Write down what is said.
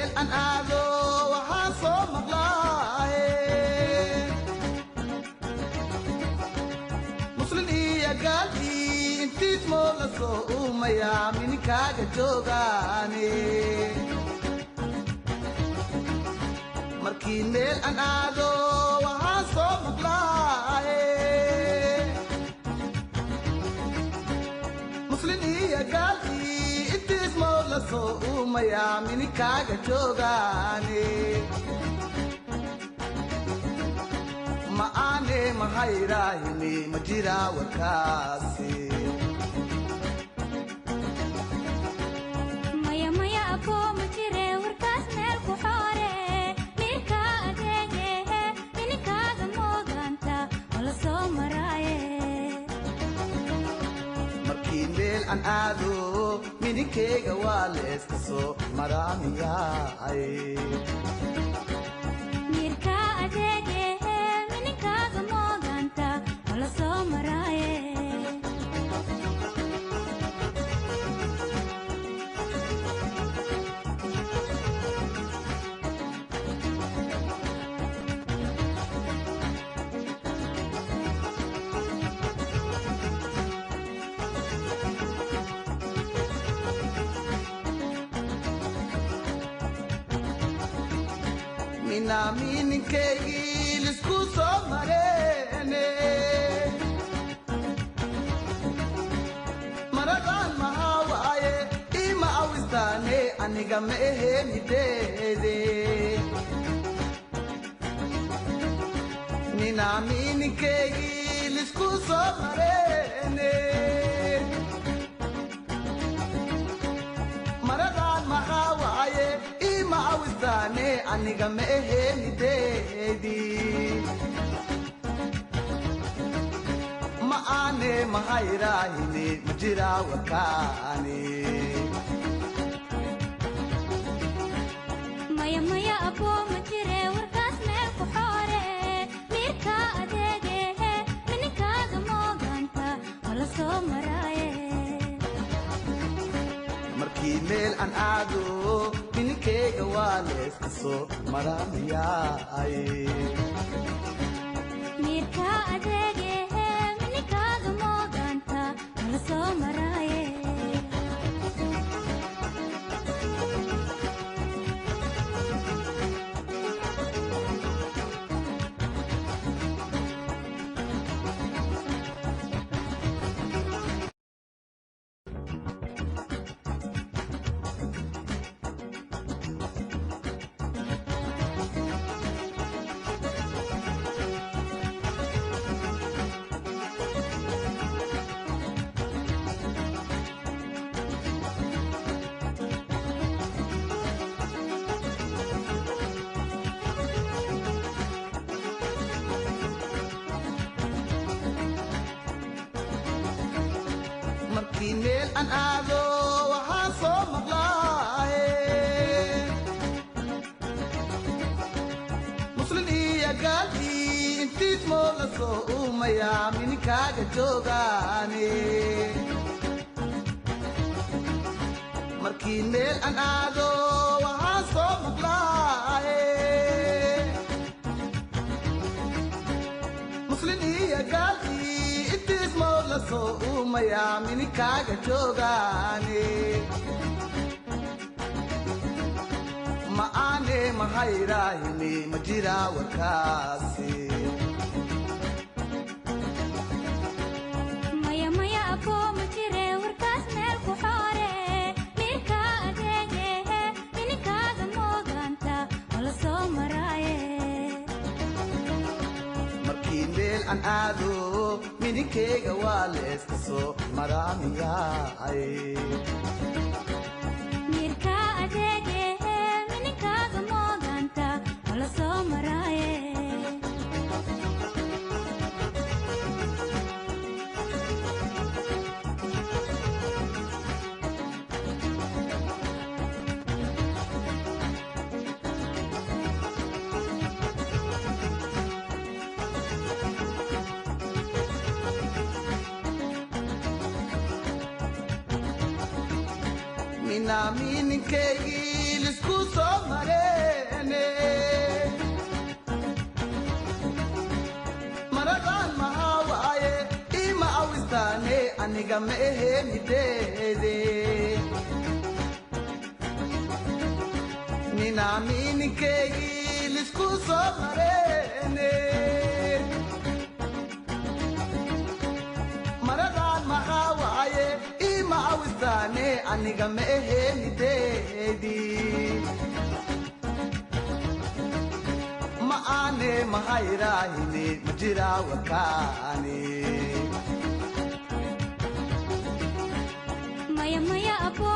meel aan aado waxaan soo maqlaaye muslin iyo gaalkii intiis moo la soo uumayaa mininkaaga joogaane markii meel aan aado waxaan soo maqlaaye muslin iyo gaalkii intiis moo la soo uumayaa mininkaaga joogaane ma aane mahayrahini ma jiraa warkaasi an aado mininkeyga waa leeska soo maraamiyaay mirka adeege mininkaaga moodanta wala soo maraaye minaaminninkeygii lisku soo mareene maradaan maxaa waaye ima awistaane aniga ma ahee mideede minaaminninkeygii lisku soo mareene maradaan maxaa waaye awistaane aniga ma ahee mideedii ma aane mahayrahini ma jiraa warkaani maya maya aboo ma jire warkaas meel ku xoore mirka adeege mininkaaga mooganta wala soo maraaye markii meel aan aado mininkeyga waa leeska soo maraamiyaay mirka adeege mininkaaga mooganta wala soo maraaye markii meel aan aado waxaan soo maqlaaye muslin iyo gaalkii intiis moo la soo uumayaa mininkaaga joogaane markii meel aan aado waxaan soo maqlaaye muslin iyo gaalkii intiis moo la soo uumayaa mininkaaga joogaane ma aane mahayrahini ma jiraa warkaasi maya maya aboo ma jire warkaas meel ku xoore mirka adeege mininkaaga mooganta wala soo maraaye markii meel aan aado mininkeyga waa leeska soo maraamiyaay mirka adeege mininkaaga mooganta wala soo maraaye minaaminninkeygii lisku soo aniga mehe midede Ninamini kegi lisku somarene Maradan mahawaye ima awistane aniga mehe midedi Maane mahairahini majira wakani maya maya abo